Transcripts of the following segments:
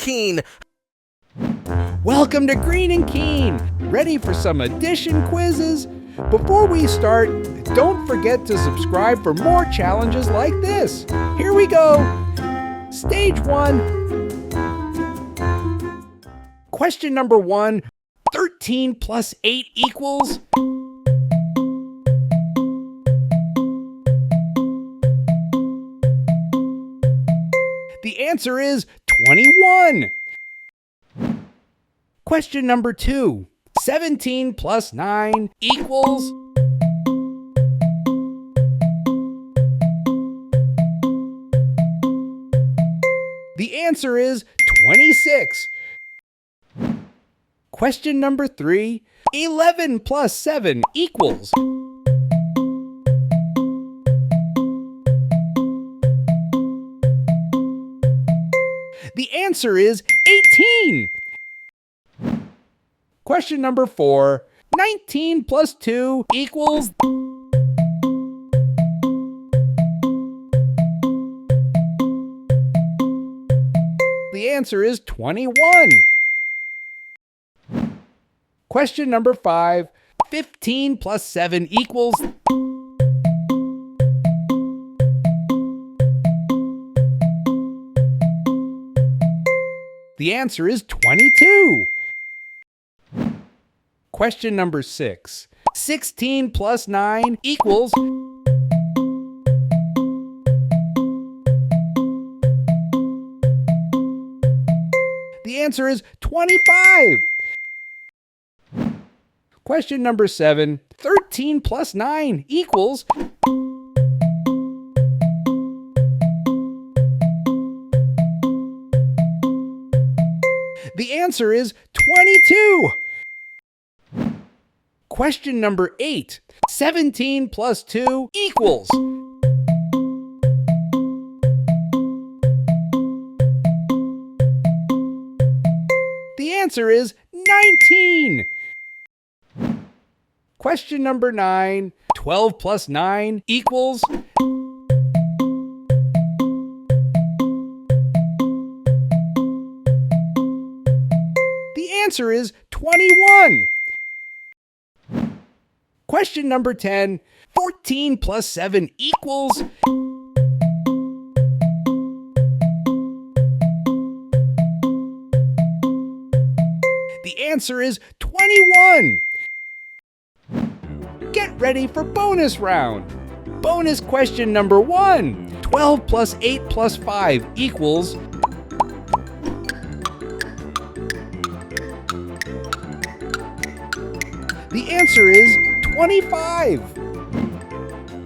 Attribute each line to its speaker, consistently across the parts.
Speaker 1: Keen.
Speaker 2: Welcome to Green and Keen. Ready for some addition quizzes? Before we start, don't forget to subscribe for more challenges like this. Here we go. Stage 1. Question number 1. 13 plus 8 equals? The answer is 21. Question number 2. 17 plus 9 equals? The answer is 26. Question number 3. 11 plus 7 equals? The answer is 18. Question number 4. 19 plus 2 equals? The answer is 21. Question number 5. 15 plus 7 equals? The answer is 22. Question number 6. 16 plus 9 equals? The answer is 25. Question number 7. 13 plus 9 equals? The answer is 22. Question number 8. 17 plus 2 equals? The answer is 19. Question number 9. 12 plus 9 equals? The answer is 21. Question number 10. 14 plus 7 equals? The answer is 21. Get ready for bonus round. Bonus question number 1. 12 plus 8 plus 5 equals? The answer is 25.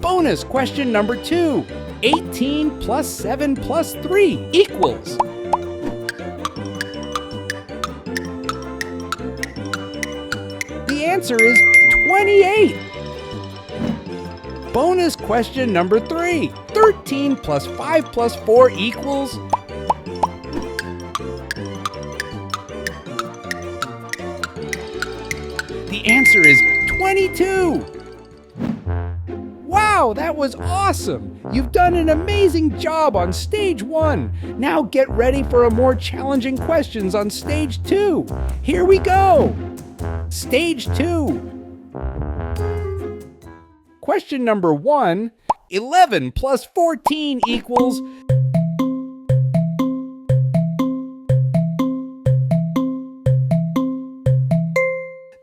Speaker 2: Bonus question number 2. 18 plus 7 plus 3 equals? The answer is 28. Bonus question number 3. 13 plus 5 plus 4 equals? The answer is 22. Wow, that was awesome! You've done an amazing job on stage 1. Now get ready for a more challenging questions on stage 2. Here we go! Stage 2. Question number 1. 11 plus 14 equals?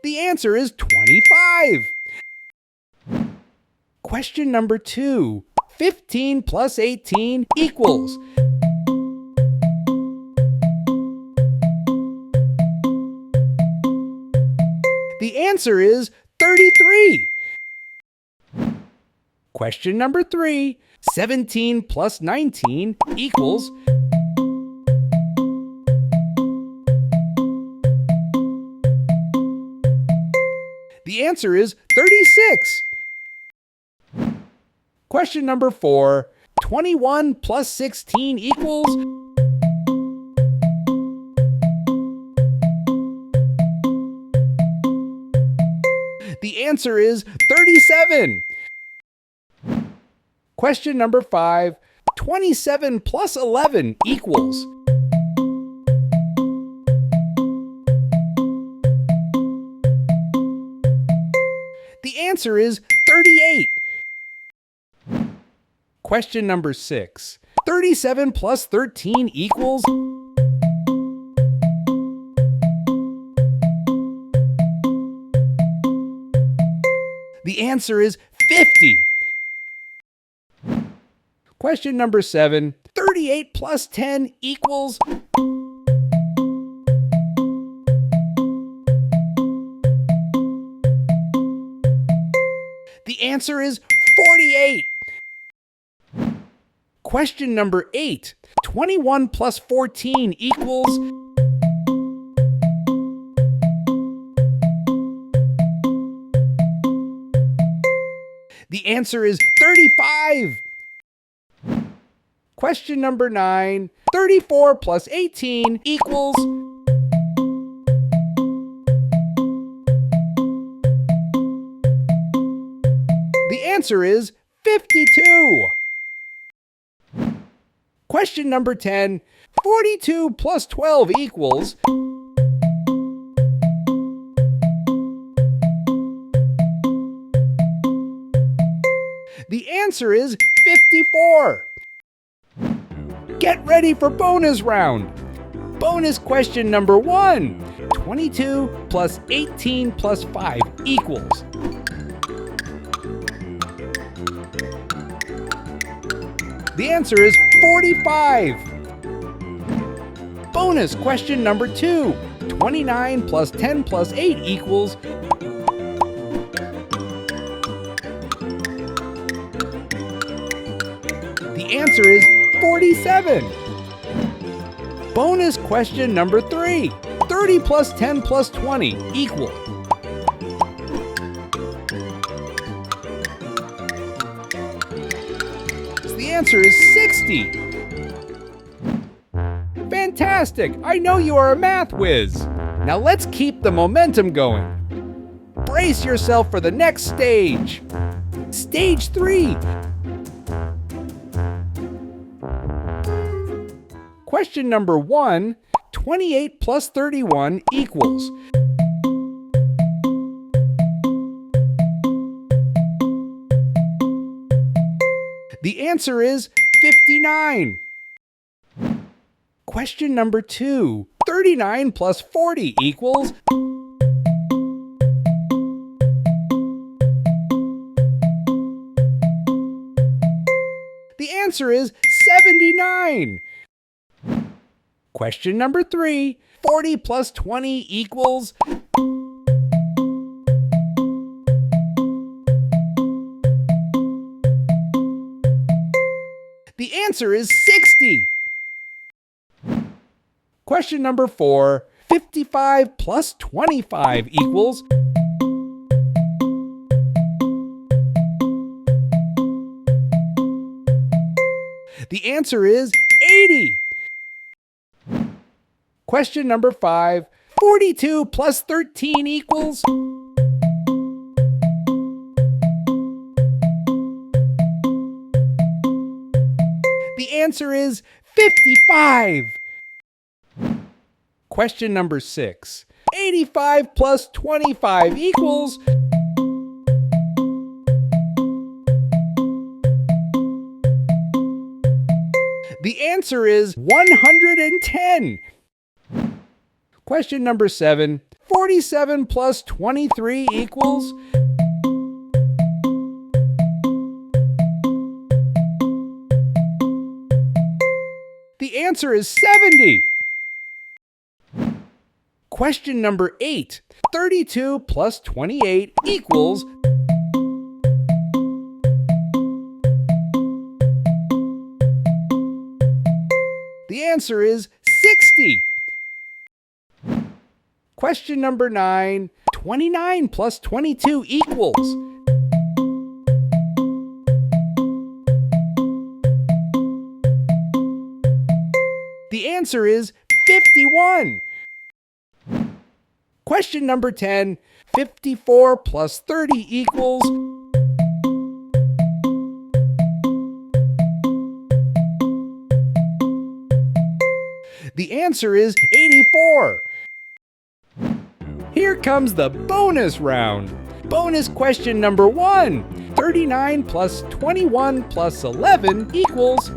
Speaker 2: The answer is 25. Question number 2. 15 plus 18 equals? The answer is 33. Question number 3. 17 plus 19 equals? The answer is 36. Question number 4. 21 plus 16 equals? The answer is 37. Question number 5. 27 plus 11 equals? answer is 38. Question number 6. 37 plus 13 equals... The answer is 50. Question number 7. 38 plus 10 equals... The answer is 48. Question number 8. 21 plus 14 equals... The answer is 35. Question number 9. 34 plus 18 equals... The answer is 52. Question number 10. 42 plus 12 equals... The answer is 54. Get ready for bonus round. Bonus question number 1. 22 plus 18 plus 5 equals... The answer is 45. Bonus question number 2. 29 plus 10 plus 8 equals... The answer is 47. Bonus question number 3. 30 plus 10 plus 20 equal... The answer is 60. Fantastic! I know you are a math whiz. Now let's keep the momentum going. Brace yourself for the next stage. Stage 3. Question number 1. 28 plus 31 equals... The answer is 59. Question number 2. 39 plus 40 equals... The answer is 79. Question number 3. 40 plus 20 equals... The answer is 60. Question number 4. 55 plus 25 equals... The answer is 80. Question number 5. 42 plus 13 equals... The answer is 55. Question number 6. 85 plus 25 equals... The answer is 110. Question number 7. 47 plus 23 equals... The answer is 70. Question number 8. 32 plus 28 equals... The answer is 60. Question number 9. 29 plus 22 equals... The answer is 51. Question number 10. 54 plus 30 equals... The answer is 84. Here comes the bonus round. Bonus question number 1. 39 plus 21 plus 11 equals...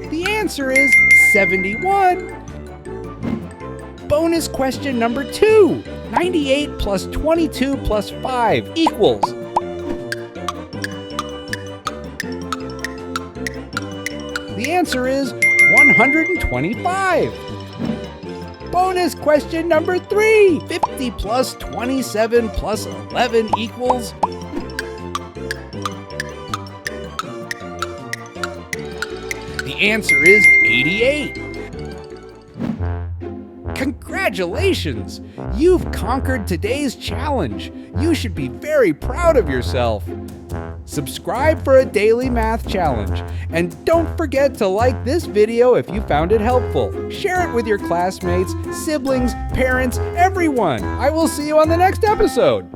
Speaker 2: The answer is 71. Bonus question number 2. 98 plus 22 plus 5 equals... The answer is 125. Bonus question number 3. 50 plus 27 plus 11 equals... The answer is 88. Congratulations! You've conquered today's challenge. You should be very proud of yourself. Subscribe for a daily math challenge. And don't forget to like this video if you found it helpful. Share it with your classmates, siblings, parents, everyone. I will see you on the next episode.